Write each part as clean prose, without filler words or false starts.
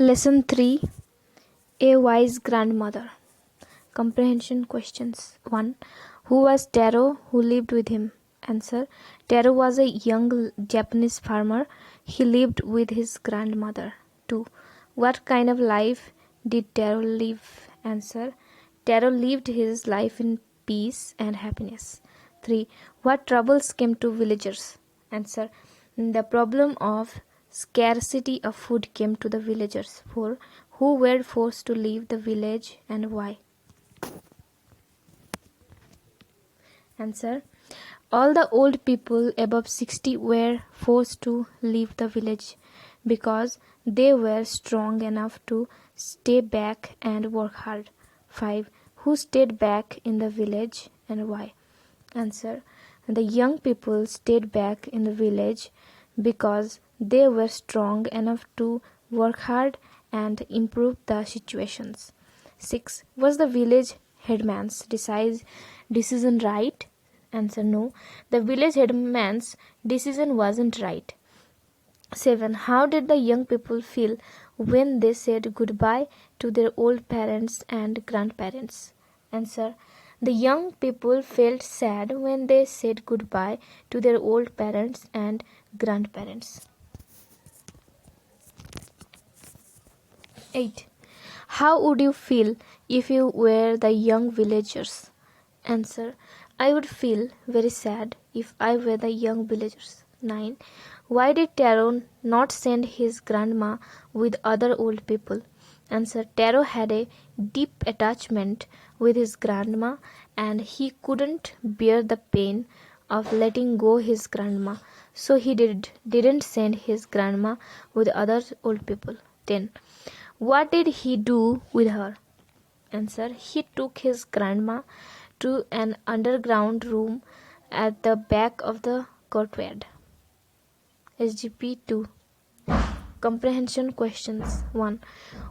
Lesson 3, A Wise Grandmother. Comprehension questions. 1. Who was Taro? Who lived with him? Answer. Taro was a young Japanese farmer. He lived with his grandmother. 2. What kind of life did Taro live? Answer. Taro lived his life in peace and happiness. 3. What troubles came to villagers? Answer. The problem of scarcity of food came to the villagers. 4. Who were forced to leave the village and why? Answer. All the old people above 60 were forced to leave the village because they were strong enough to stay back and work hard. 5. Who stayed back in the village and why? Answer. The young people stayed back in the village because they were strong enough to work hard and improve the situations. 6. Was the village headman's decision right? Answer. No. The village headman's decision wasn't right. 7. How did the young people feel when they said goodbye to their old parents and grandparents? Answer. The young people felt sad when they said goodbye to their old parents and grandparents. 8. How would you feel if you were the young villagers? Answer. I would feel very sad if I were the young villagers. 9. Why did Taro not send his grandma with other old people? Answer. Taro had a deep attachment with his grandma and he couldn't bear the pain of letting go his grandma, so he didn't send his grandma with other old people. 10. What did he do with her? Answer. He took his grandma to an underground room at the back of the courtyard. SGP 2. Comprehension questions. 1.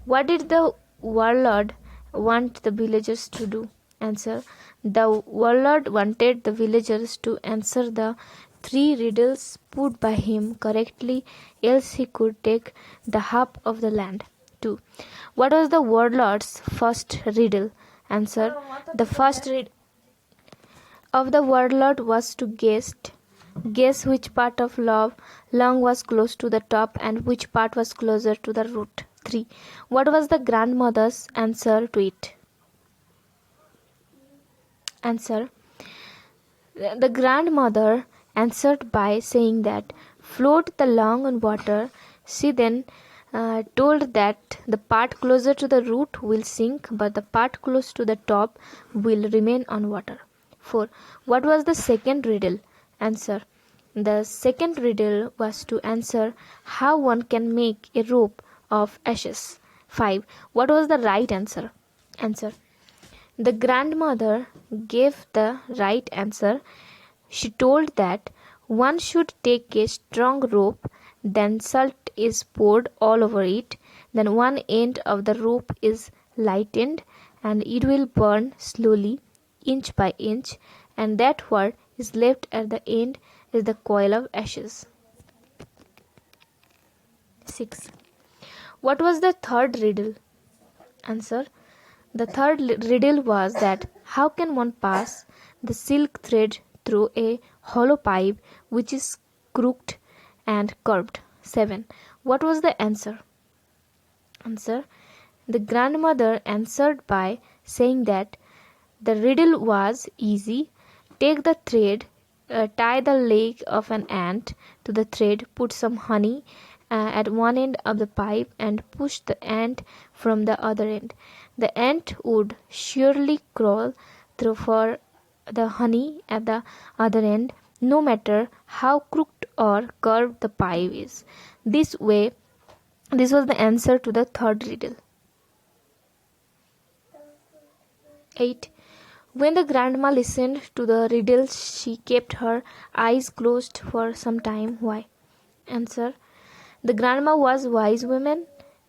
What did the warlord want the villagers to do? Answer. The warlord wanted the villagers to answer the 3 riddles put by him correctly, else he could take the half of the land. 2. What was the warlord's first riddle? Answer. The first riddle of the warlord was to guess which part of lung was close to the top and which part was closer to the root. 3. What was the grandmother's answer to it? Answer. The grandmother answered by saying that float the lung on water. She then told that the part closer to the root will sink, but the part close to the top will remain on water. 4. What was the second riddle? Answer. The second riddle was to answer how one can make a rope of ashes. 5. What was the right answer? Answer. The grandmother gave the right answer. She told that one should take a strong rope, then salt is poured all over it, then one end of the rope is lightened and it will burn slowly, inch by inch, and that what is left at the end is the coil of ashes. 6. What was the third riddle? Answer. The third riddle was that how can one pass the silk thread through a hollow pipe which is crooked and curved? 7. What was the answer? Answer. The grandmother answered by saying that the riddle was easy. Take the thread, tie the leg of an ant to the thread, put some honey at one end of the pipe and push the ant from the other end. The ant would surely crawl through for the honey at the other end, no matter how crooked or curved the pipe is. This was the answer to the third riddle. 8. When the grandma listened to the riddles, she kept her eyes closed for some time. Why? Answer. The grandma was a wise woman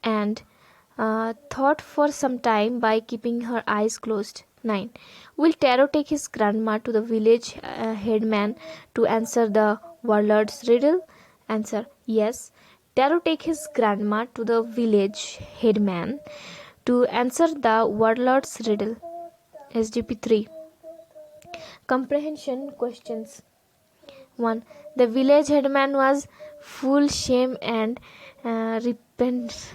and thought for some time by keeping her eyes closed. 9. Will Taro take his grandma to the village headman to answer the warlord's riddle? Answer. Yes. Taro takes his grandma to the village headman to answer the warlord's riddle. SGP 3. Comprehension questions. 1. The village headman was full shame and repent.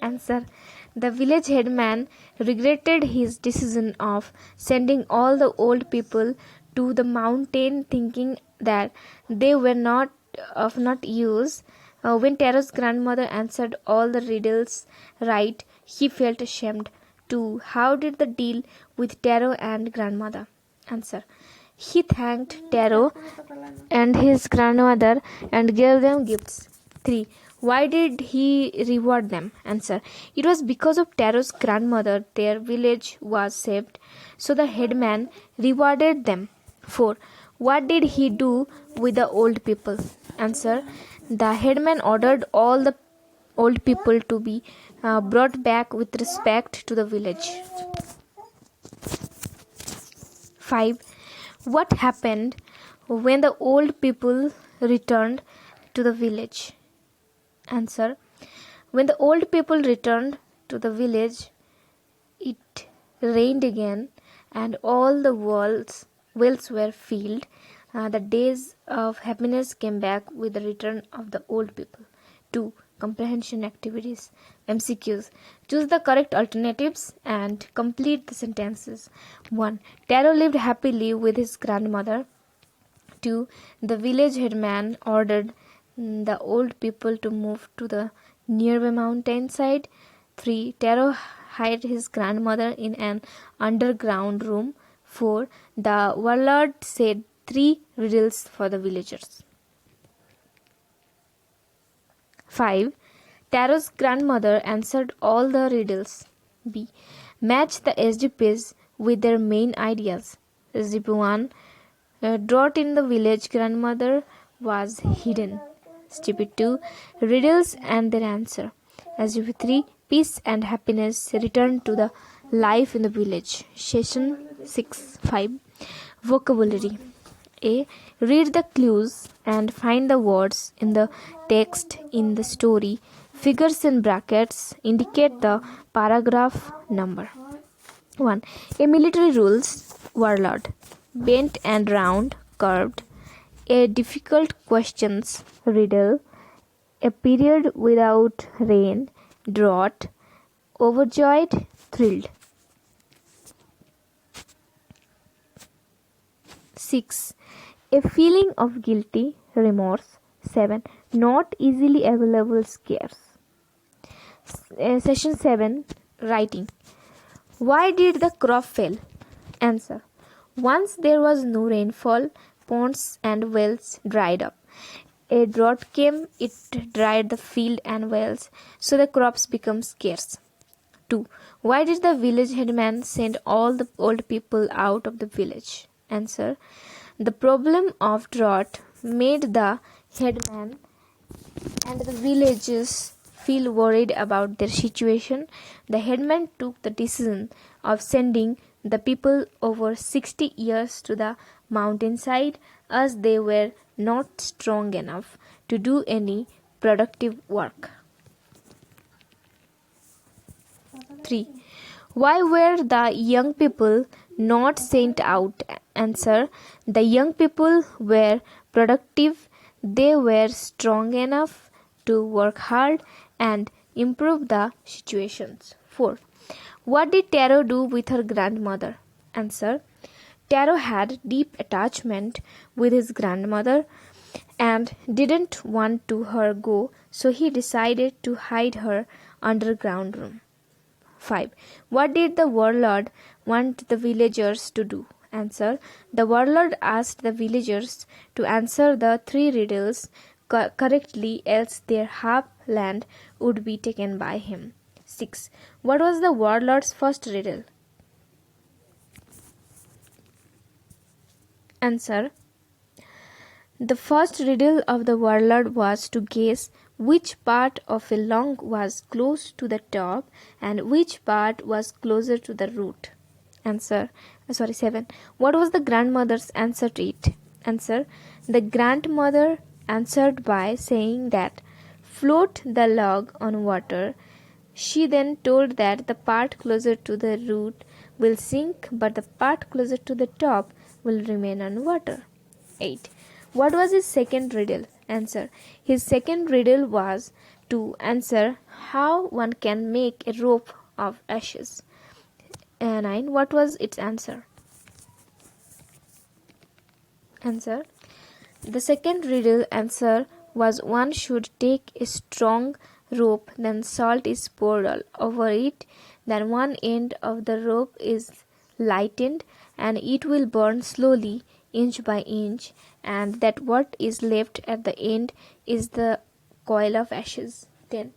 Answer. The village headman regretted his decision of sending all the old people to the mountain, thinking that they were not of not use. When Taro's grandmother answered all the riddles right, he felt ashamed. 2. How did the deal with Taro and grandmother? Answer. He thanked Taro and his grandmother and gave them gifts. 3. Why did he reward them? Answer. It was because of Taro's grandmother their village was saved, so the headman rewarded them. 4. What did he do with the old people? Answer. The headman ordered all the old people to be brought back with respect to the village. 5. What happened when the old people returned to the village? Answer. When the old people returned to the village, it rained again and all the wells were filled. The days of happiness came back with the return of the old people. 2. Comprehension activities. MCQs. Choose the correct alternatives and complete the sentences. 1. Taro lived happily with his grandmother. 2. The village headman ordered the old people to move to the nearby mountainside. 3. Taro hid his grandmother in an underground room. 4. The warlord said 3 riddles for the villagers. 5. Taro's grandmother answered all the riddles. B. Match the SGPs with their main ideas. SGP 1. Drought in the village grandmother was hidden. SGP 2. Riddles and their answer. SGP 3. Peace and happiness return to the life in the village. Session 6.5. Vocabulary. A. Read the clues and find the words in the text in the story. Figures in brackets indicate the paragraph number. 1. A military rules. Warlord. Bent and round, curved. A difficult questions. Riddle. A period without rain. Drought. Overjoyed, thrilled. 6. A feeling of guilty, remorse. 7. Not easily available, scarce. Session 7. Writing. Why did the crop fail? Answer. Once there was no rainfall, ponds and wells dried up. A drought came, it dried the field and wells, so the crops became scarce. 2. Why did the village headman send all the old people out of the village? Answer. The problem of drought made the headman and the villagers feel worried about their situation. The headman took the decision of sending the people over 60 years to the mountainside as they were not strong enough to do any productive work. 3. Why were the young people not sent out? Answer. The young people were productive. They were strong enough to work hard and improve the situations. 4. What did Taro do with her grandmother? Answer. Taro had deep attachment with his grandmother and didn't want to her go, so he decided to hide her underground room. 5. What did the warlord want the villagers to do? Answer. The warlord asked the villagers to answer the 3 riddles correctly, else their half land would be taken by him. 6. What was the warlord's first riddle? Answer. The first riddle of the warlord was to guess which part of a lung was close to the top and which part was closer to the root. Answer. 7. What was the grandmother's answer to it? Answer. The grandmother answered by saying that float the log on water. She then told that the part closer to the root will sink, but the part closer to the top will remain on water. 8. What was his second riddle? Answer. His second riddle was to answer how one can make a rope of ashes. 9. What was its answer? Answer. The second riddle answer was one should take a strong rope, then salt is poured over it, then one end of the rope is lightened and it will burn slowly inch by inch, and that what is left at the end is the coil of ashes. 10.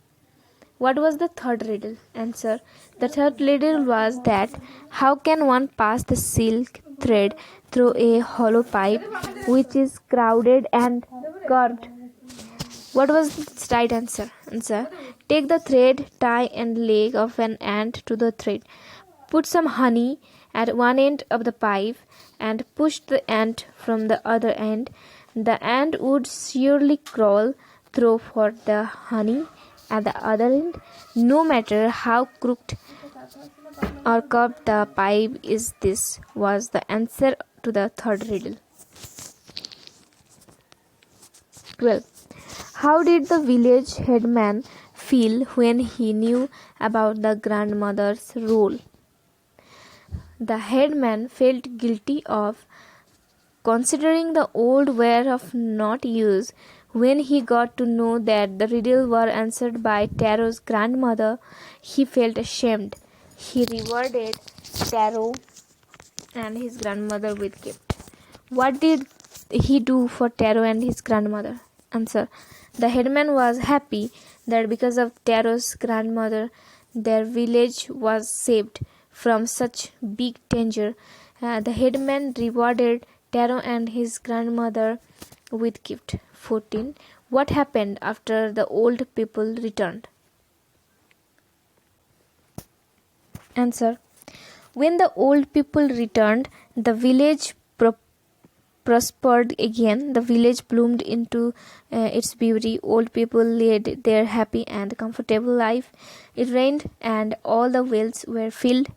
What was the third riddle? Answer. The third riddle was that how can one pass the silk thread through a hollow pipe which is crowded and curved? What was the right answer? Answer. Take the thread, tie and leg of an ant to the thread. Put some honey at one end of the pipe and push the ant from the other end. The ant would surely crawl through for the honey at the other end, no matter how crooked or curved the pipe is. This was the answer to the third riddle. 12. How did the village headman feel when he knew about the grandmother's role? The headman felt guilty of considering the old were of not use. When he got to know that the riddle were answered by Taro's grandmother, he felt ashamed. He rewarded Taro and his grandmother with gift. What did he do for Taro and his grandmother? Answer. The headman was happy that because of Taro's grandmother, their village was saved from such big danger. The headman rewarded Taro and his grandmother with gift. 14. What happened after the old people returned? Answer. When the old people returned, the village prospered again. The village bloomed into its beauty. Old people led their happy and comfortable life. It rained and all the wells were filled.